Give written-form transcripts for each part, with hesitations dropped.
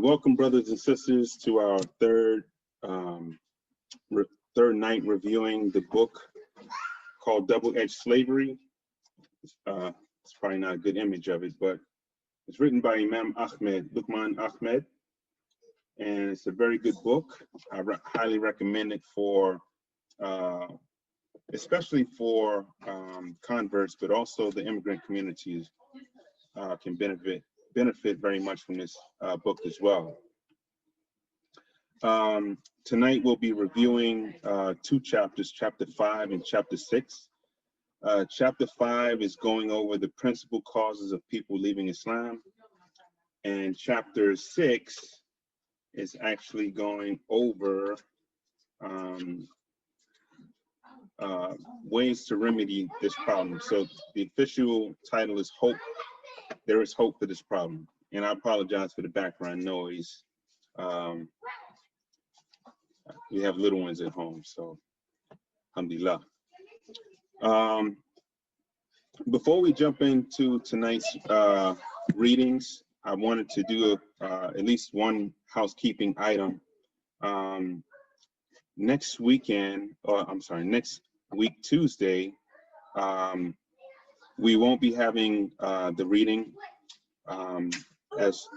Welcome, brothers and sisters, to our third night reviewing the book called Double-Edged Slavery. It's probably not a good image of it, but it's written by Imam Luqman Ahmed, and it's a very good book. I highly recommend it for, especially for converts, but also the immigrant communities can benefit very much from this book as well. Tonight we'll be reviewing two chapters, chapter 5 and chapter 6. Chapter 5 is going over the principal causes of people leaving Islam, and chapter 6 is actually going over ways to remedy this problem. So the official title is Hope. There is hope for this problem. And I apologize for the background noise. We have little ones at home, so alhamdulillah. Before we jump into tonight's readings, I wanted to do at least one housekeeping item. Next week, Tuesday, we won't be having the reading.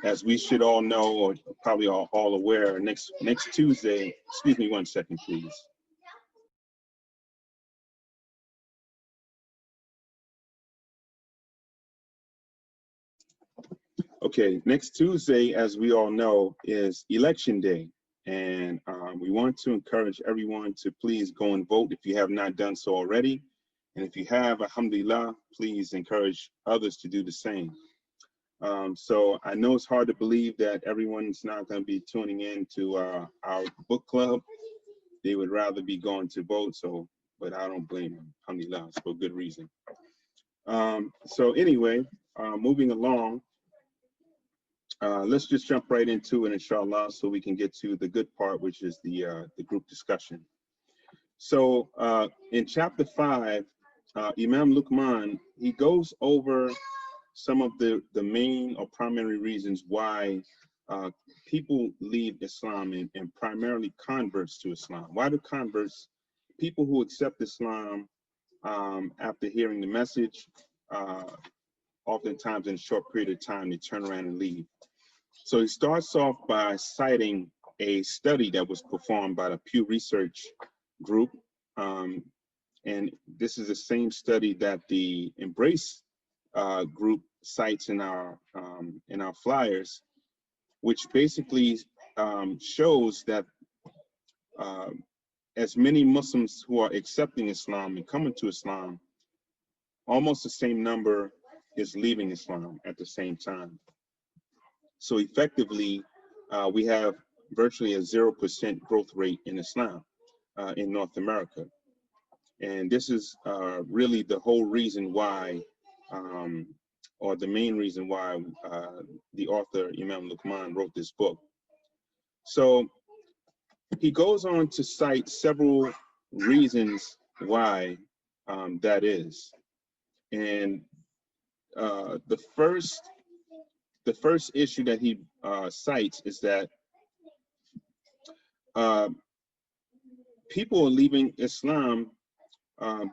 As we should all know, or probably all aware, next Tuesday, excuse me 1 second, please. Okay, next Tuesday, as we all know, is election day. And we want to encourage everyone to please go and vote if you have not done so already. And if you have, alhamdulillah, please encourage others to do the same. So I know it's hard to believe that everyone's not going to be tuning in to our book club. They would rather be going to vote, but I don't blame them, alhamdulillah, it's for good reason. So anyway, moving along, let's just jump right into it, inshallah, so we can get to the good part, which is the group discussion. So in chapter 5, Imam Luqman, he goes over some of the main or primary reasons why people leave Islam, and primarily converts to Islam. Why do converts, people who accept Islam after hearing the message, oftentimes in a short period of time, they turn around and leave? So he starts off by citing a study that was performed by the Pew Research Group. And this is the same study that the Embrace group cites in our flyers, which basically shows that as many Muslims who are accepting Islam and coming to Islam, almost the same number is leaving Islam at the same time. So effectively, we have virtually a 0% growth rate in Islam in North America. And this is really the whole reason why, or the main reason why the author, Imam Luqman, wrote this book. So he goes on to cite several reasons why that is. And the first issue that he cites is that people are leaving Islam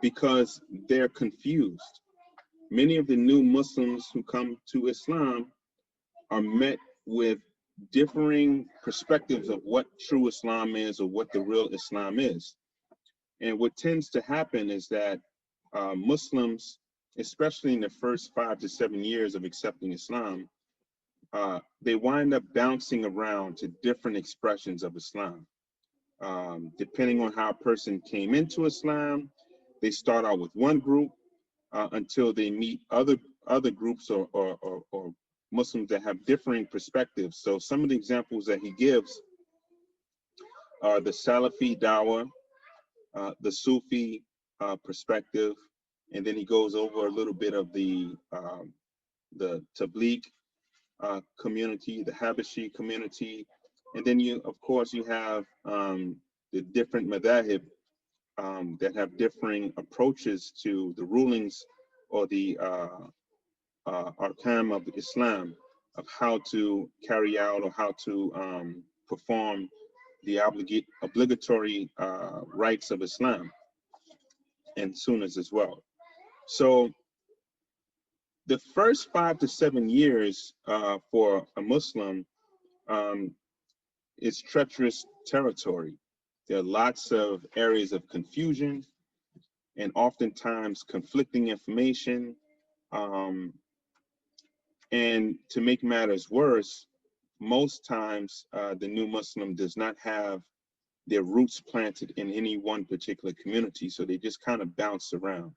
because they're confused. Many of the new Muslims who come to Islam are met with differing perspectives of what true Islam is, or what the real Islam is. And what tends to happen is that Muslims, especially in the first 5 to 7 years of accepting Islam, they wind up bouncing around to different expressions of Islam. Depending on how a person came into Islam, they start out with one group until they meet other groups or Muslims that have differing perspectives. So some of the examples that he gives are the Salafi Dawah, the Sufi perspective, and then he goes over a little bit of the Tabligh community, the Habashi community, and then of course you have the different madhahib that have differing approaches to the rulings or the arkan of Islam, how to carry out or how to perform the obligatory rites of Islam and Sunnas as well. So the first 5 to 7 years for a Muslim um, is treacherous territory. There are lots of areas of confusion and oftentimes conflicting information. Um, and to make matters worse, most times the new Muslim does not have their roots planted in any one particular community, so they just kind of bounce around.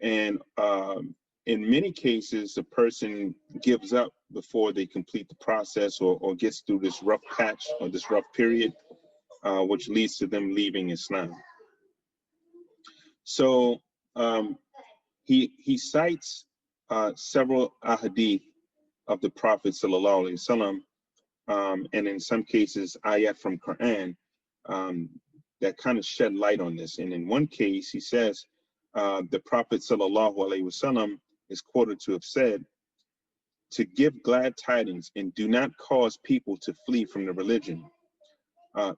And in many cases, a person gives up before they complete the process or gets through this rough patch or this rough period, which leads to them leaving Islam. So he cites several ahadith of the Prophet sallallahu alaihi wasallam, and in some cases ayat from Quran that kind of shed light on this. And in one case, he says the Prophet sallallahu alaihi wasallam is quoted to have said, "To give glad tidings and do not cause people to flee from the religion.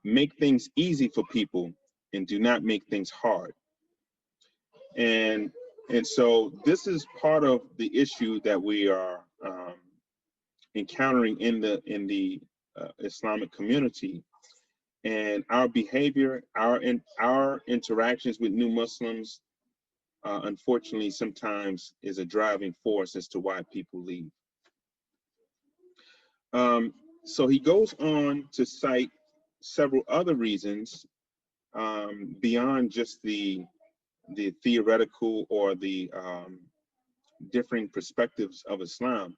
Make things easy for people and do not make things hard." And so this is part of the issue that we are encountering in the Islamic community, and our behavior, our interactions with new Muslims, unfortunately, sometimes is a driving force as to why people leave. So he goes on to cite several other reasons beyond just the theoretical or the differing perspectives of Islam.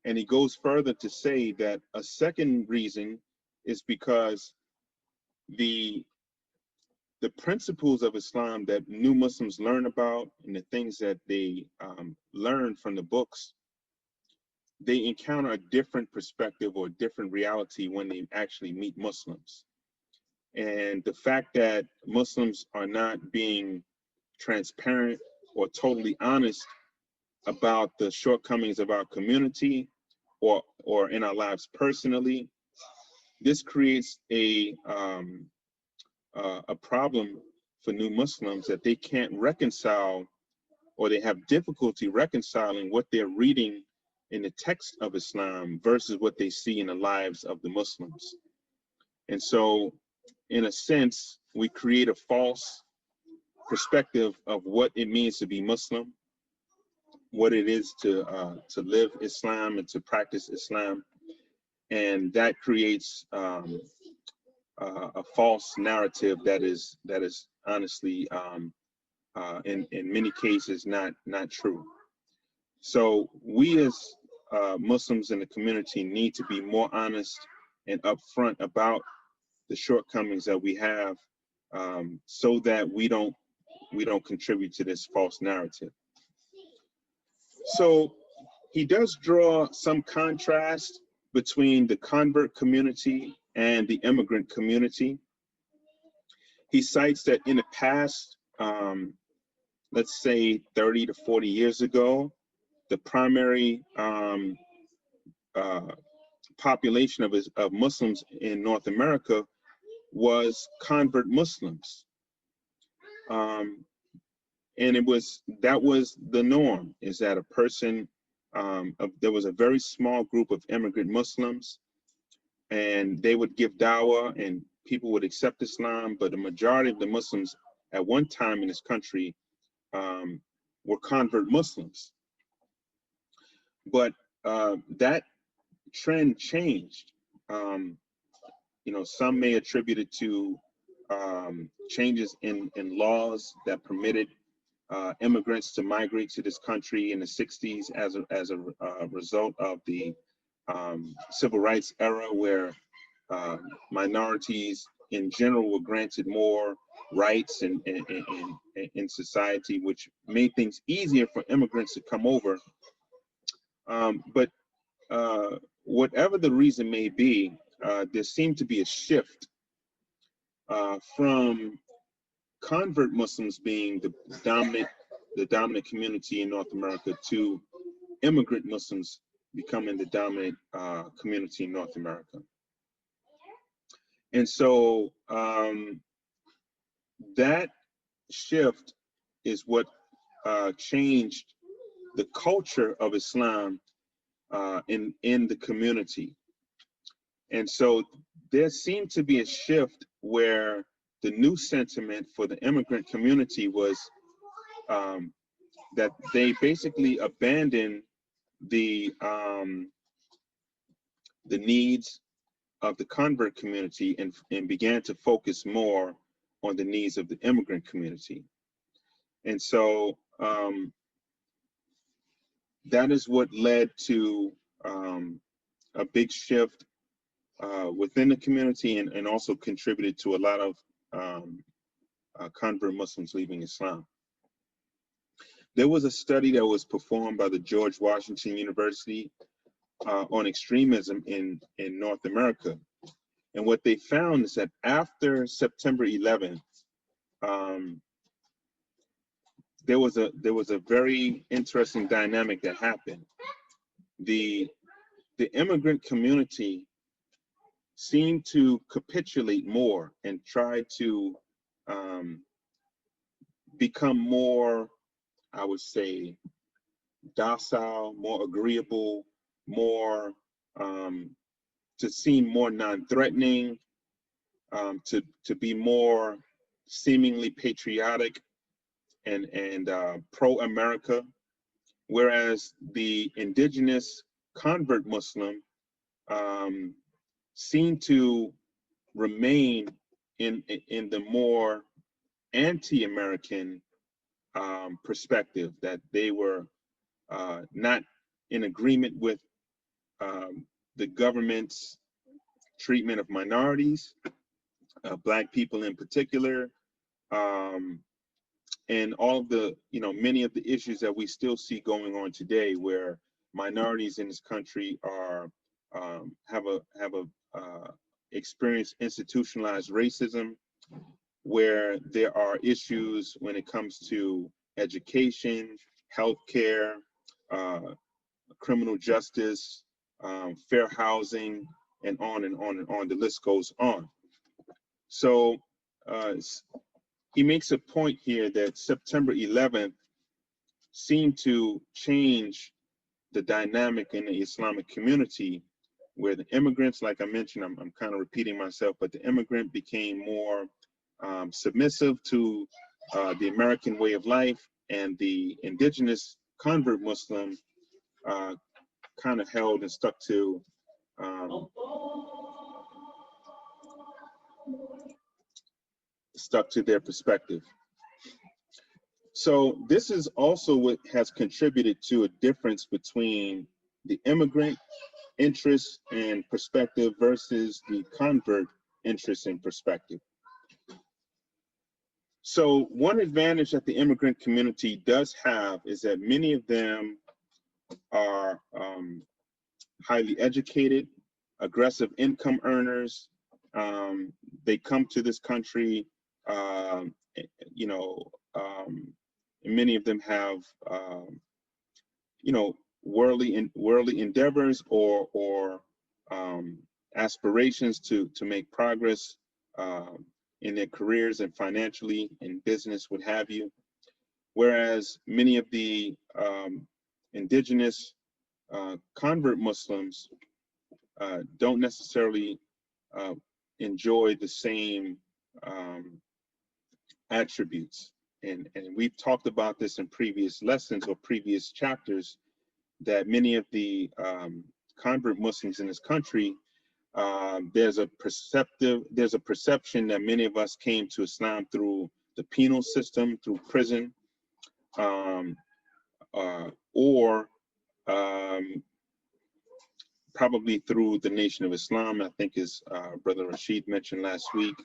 And he goes further to say that a second reason is because the principles of Islam that new Muslims learn about and the things that they learn from the books, they encounter a different perspective or different reality when they actually meet Muslims. And the fact that Muslims are not being transparent or totally honest about the shortcomings of our community or in our lives personally, this creates a problem for new Muslims that they can't reconcile, or they have difficulty reconciling what they're reading in the text of Islam versus what they see in the lives of the Muslims. And so, in a sense, we create a false perspective of what it means to be Muslim, what it is to live Islam and to practice Islam, and that creates a false narrative that is honestly in many cases not true. So we as Muslims in the community need to be more honest and upfront about the shortcomings that we have, so that we don't contribute to this false narrative. So he does draw some contrast between the convert community and the immigrant community. He cites that in the past, let's say 30 to 40 years ago, the primary population of Muslims in North America was convert Muslims. And that was the norm, is that a person, there was a very small group of immigrant Muslims, and they would give dawah and people would accept Islam, but the majority of the Muslims at one time in this country were convert Muslims. But that trend changed. Some may attribute it to changes in laws that permitted immigrants to migrate to this country in the 60s as a result of the civil rights era, where minorities in general were granted more rights in society, which made things easier for immigrants to come over. But whatever the reason may be, there seemed to be a shift from convert Muslims being the dominant community in North America to immigrant Muslims becoming the dominant community in North America. And so that shift is what changed the culture of Islam in the community. And so there seemed to be a shift where the new sentiment for the immigrant community was that they basically abandoned the needs of the convert community and began to focus more on the needs of the immigrant community. And so that is what led to a big shift within the community, and also contributed to a lot of convert Muslims leaving Islam. There was a study that was performed by the George Washington University on extremism in North America. And what they found is that after September 11th, there was a very interesting dynamic that happened. The immigrant community seemed to capitulate more and try to become more, I would say, docile, more agreeable, more to seem more non-threatening, to be more seemingly patriotic and pro-America, whereas the indigenous convert Muslim seemed to remain in the more anti-American perspective, that they were not in agreement with the government's treatment of minorities, Black people in particular, and all of the, many of the issues that we still see going on today, where minorities in this country are have experienced institutionalized racism, where there are issues when it comes to education, healthcare, criminal justice, fair housing, and on and on and on. The list goes on. So he makes a point here that September 11th seemed to change the dynamic in the Islamic community, where the immigrants, like I mentioned, I'm kind of repeating myself, but the immigrant became more submissive to the American way of life, and the indigenous convert Muslim kind of held and stuck to their perspective. So this is also what has contributed to a difference between the immigrant interest and perspective versus the convert interest and perspective. So one advantage that the immigrant community does have is that many of them are highly educated, aggressive income earners. They come to this country, many of them have, worldly endeavors or aspirations to make progress in their careers and financially, in business, what have you. Whereas many of the indigenous convert Muslims don't necessarily enjoy the same attributes. And we've talked about this in previous lessons or previous chapters, that many of the convert Muslims in this country, there's a perception that many of us came to Islam through the penal system, through prison, or probably through the Nation of Islam, I think, as Brother Rashid mentioned last week,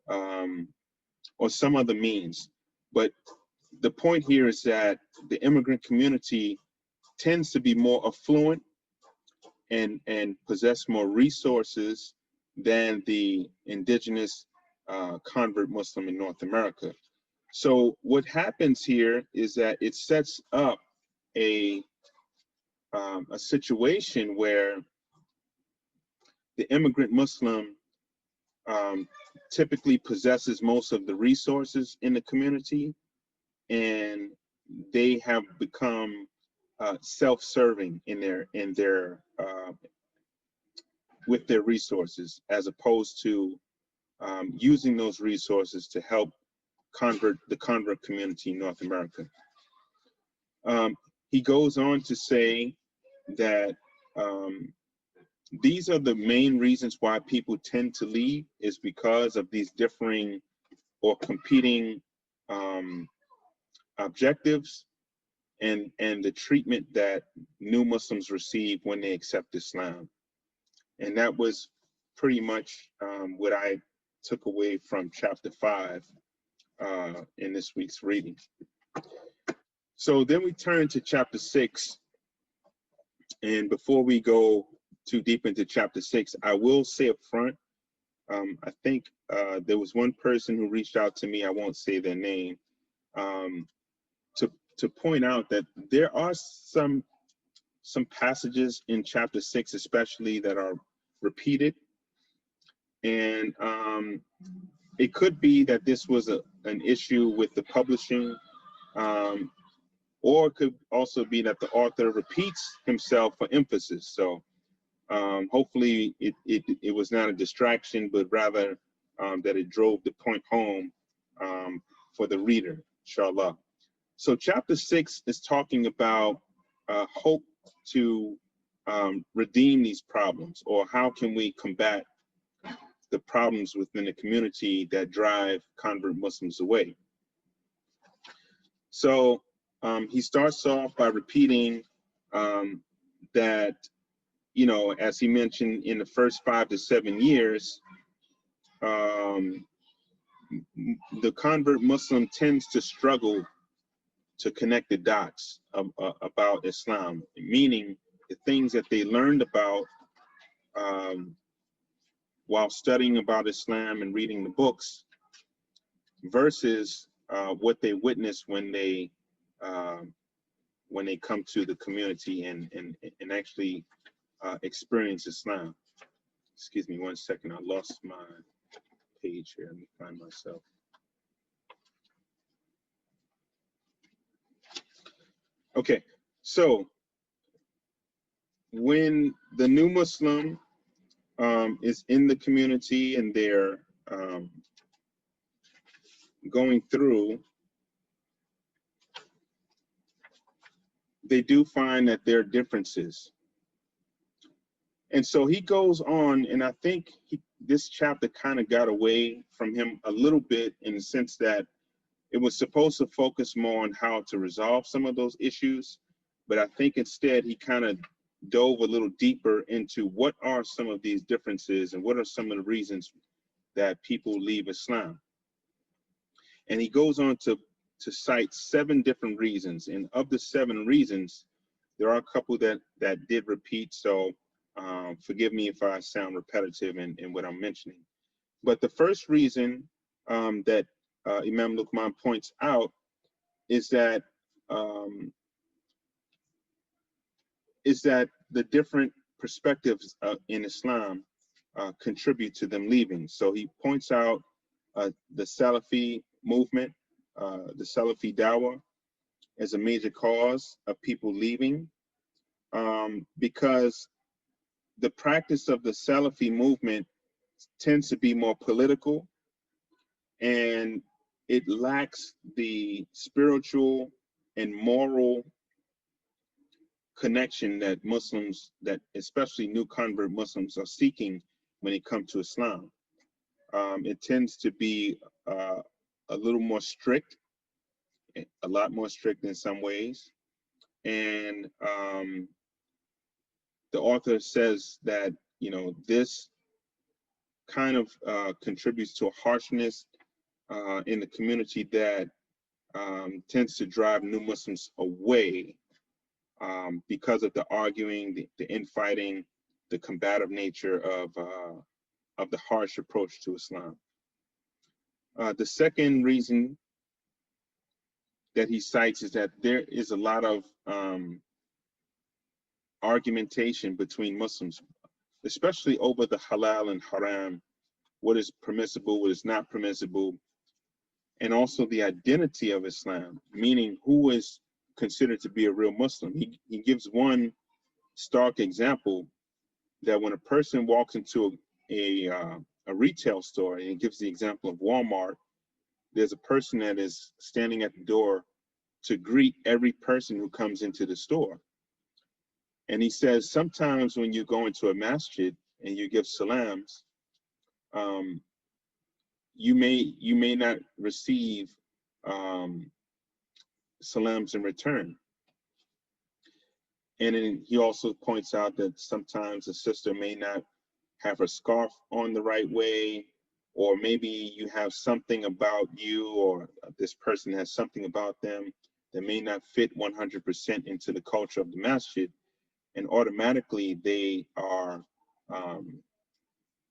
or some other means. But the point here is that the immigrant community tends to be more affluent and possess more resources than the indigenous convert Muslim in North America. So what happens here is that it sets up a a situation where the immigrant Muslim typically possesses most of the resources in the community, and they have become self-serving in their with their resources, as opposed to using those resources to help the convert community in North America. He goes on to say that these are the main reasons why people tend to leave, is because of these differing or competing objectives and the treatment that new Muslims receive when they accept Islam. And that was pretty much what I took away from chapter 5 in this week's reading. So then we turn to chapter 6. And before we go too deep into chapter 6, I will say up front, I think there was one person who reached out to me, I won't say their name, to point out that there are some passages in chapter 6 especially that are repeated. And it could be that this was an issue with the publishing, or it could also be that the author repeats himself for emphasis. So hopefully it was not a distraction, but rather that it drove the point home for the reader, inshallah. So chapter 6 is talking about hope to redeem these problems, or how can we combat the problems within the community that drive convert Muslims away. So he starts off by repeating that, you know, as he mentioned, in the first 5 to 7 years, the convert Muslim tends to struggle to connect the dots about Islam, meaning the things that they learned about while studying about Islam and reading the books, versus what they witness when they come to the community and actually experience Islam. Excuse me 1 second, I lost my page here. Let me find myself. Okay, so when the new Muslim is in the community and they're going through, they do find that there are differences. And so he goes on, and I think this chapter kind of got away from him a little bit, in the sense that it was supposed to focus more on how to resolve some of those issues. But I think instead he kind of dove a little deeper into what are some of these differences and what are some of the reasons that people leave Islam. And he goes on to cite 7 different reasons. And of the 7 reasons, there are a couple that did repeat. So forgive me if I sound repetitive in what I'm mentioning. But the first reason that Imam Luqman points out is that the different perspectives in Islam contribute to them leaving. So he points out the Salafi movement, the Salafi Dawah, as a major cause of people leaving, because the practice of the Salafi movement tends to be more political, and it lacks the spiritual and moral connection that Muslims, that especially new convert Muslims, are seeking when it comes to Islam. It tends to be a little more strict, a lot more strict in some ways. And the author says that, you know, this kind of contributes to a harshness in the community that tends to drive new Muslims away because of the arguing, the infighting, the combative nature of the harsh approach to Islam. The second reason that he cites is that there is a lot of argumentation between Muslims, especially over the halal and haram, what is permissible, what is not permissible, and also the identity of Islam, meaning who is considered to be a real Muslim. He gives one stark example that when a person walks into a retail store, and he gives the example of Walmart, there's a person that is standing at the door to greet every person who comes into the store. And he says sometimes when you go into a masjid and you give salams, you may not receive salams in return. And then he also points out that sometimes a sister may not have her scarf on the right way, or maybe you have something about you, or this person has something about them that may not fit 100% into the culture of the masjid, and automatically they are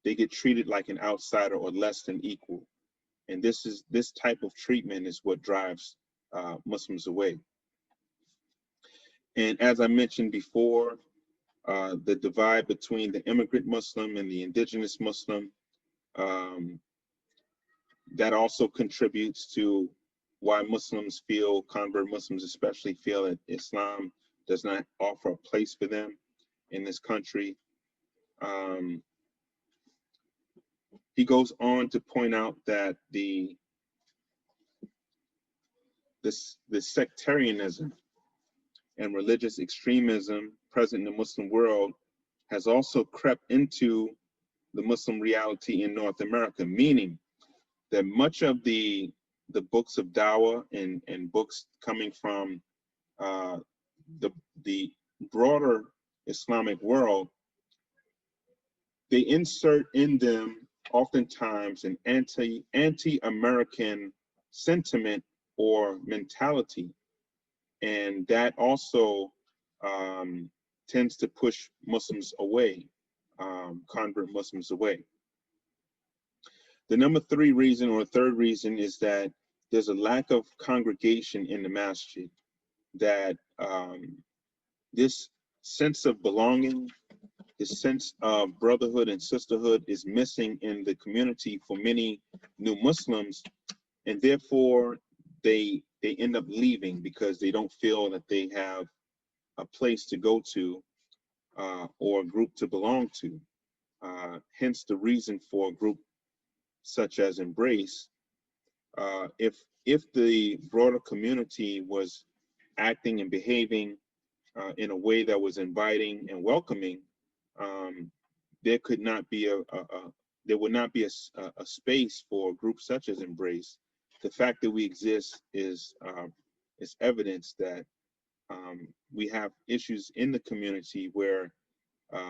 they get treated like an outsider or less than equal. And this type of treatment is what drives Muslims away. And as I mentioned before, the divide between the immigrant Muslim and the indigenous Muslim, that also contributes to why Muslims feel, convert Muslims especially, feel that Islam does not offer a place for them in this country. He goes on to point out that the sectarianism and religious extremism present in the Muslim world has also crept into the Muslim reality in North America, meaning that much of the books of dawah and books coming from the broader Islamic world, they insert in them oftentimes an anti-American sentiment or mentality, and that also tends to push Muslims away, convert Muslims away. The number three reason, or third reason, is that there's a lack of congregation in the masjid, that this sense of belonging, this sense of brotherhood and sisterhood is missing in the community for many new Muslims, and therefore they end up leaving because they don't feel that they have a place to go to or a group to belong to. Hence the reason for a group such as Embrace. If the broader community was acting and behaving in a way that was inviting and welcoming, there could not be there would not be a space for a group such as Embrace. The fact that we exist is evidence that we have issues in the community where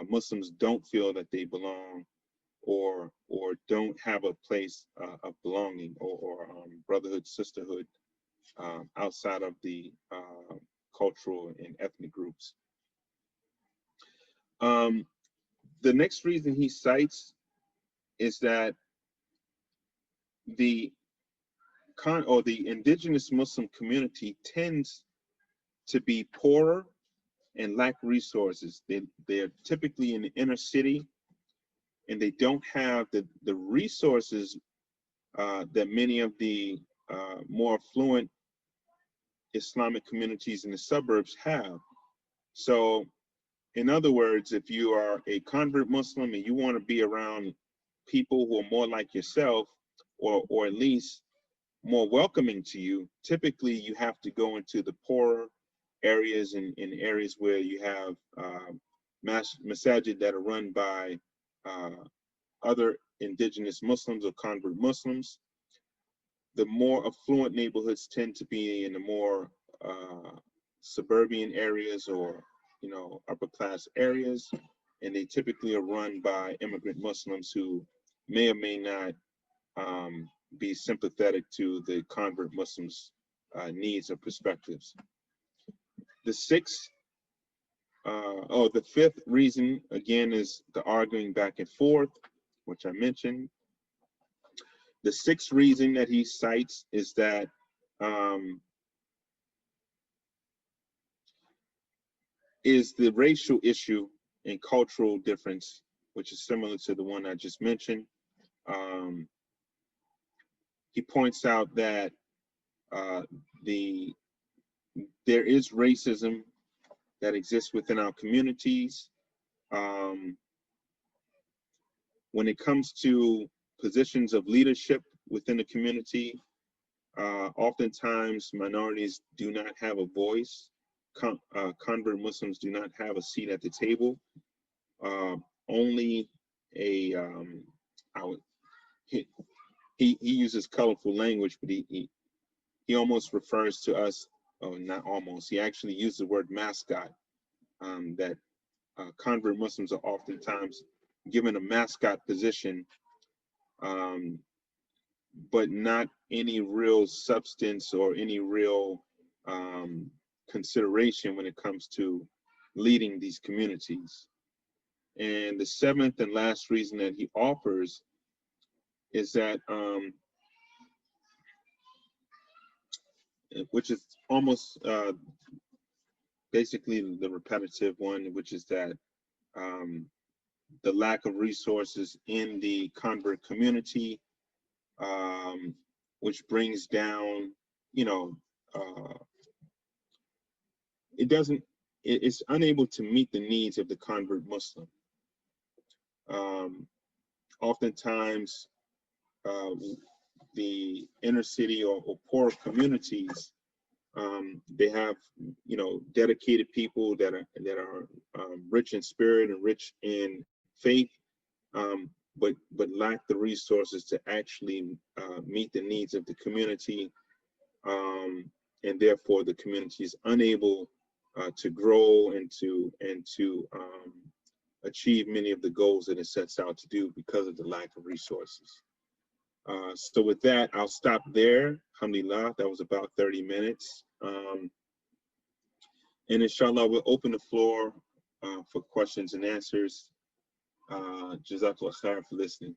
Muslims don't feel that they belong, or don't have a place of belonging, or brotherhood, sisterhood outside of the cultural and ethnic groups. The next reason he cites is that the indigenous Muslim community tends to be poorer and lack resources. They're typically in the inner city, and they don't have the resources that many of the more affluent Islamic communities in the suburbs have. So, in other words, if you are a convert Muslim and you want to be around people who are more like yourself, or at least more welcoming to you, typically you have to go into the poorer areas, and in areas where you have masajid that are run by other indigenous Muslims or convert Muslims. The more affluent neighborhoods tend to be in the more suburban areas, or upper class areas, and they typically are run by immigrant Muslims who may or may not be sympathetic to the convert Muslims' needs or perspectives. The fifth reason, again, is the arguing back and forth, which I mentioned. The sixth reason that he cites is that is the racial issue and cultural difference, which is similar to the one I just mentioned. Um, he points out that uh, the there is racism that exists within our communities. Um, when it comes to positions of leadership within the community, oftentimes minorities do not have a voice. Convert Muslims do not have a seat at the table. Only a I would, he, he uses colorful language, but he almost refers to us, or not almost, he actually used the word mascot, that convert Muslims are oftentimes given a mascot position, um, but not any real substance or any real consideration when it comes to leading these communities. And the seventh and last reason that he offers is that, which is almost basically the repetitive one, which is that um, the lack of resources in the convert community, which brings down, you know, uh, it doesn't, it's unable to meet the needs of the convert Muslim. Um, Oftentimes, uh, the inner city or poor communities, they have, you know, dedicated people that are rich in spirit and rich in faith, but lack the resources to actually meet the needs of the community, and therefore the community is unable to grow and to achieve many of the goals that it sets out to do because of the lack of resources. So with that, I'll stop there. Alhamdulillah, that was about 30 minutes. And inshallah, we'll open the floor for questions and answers. Jazakallah khair for listening.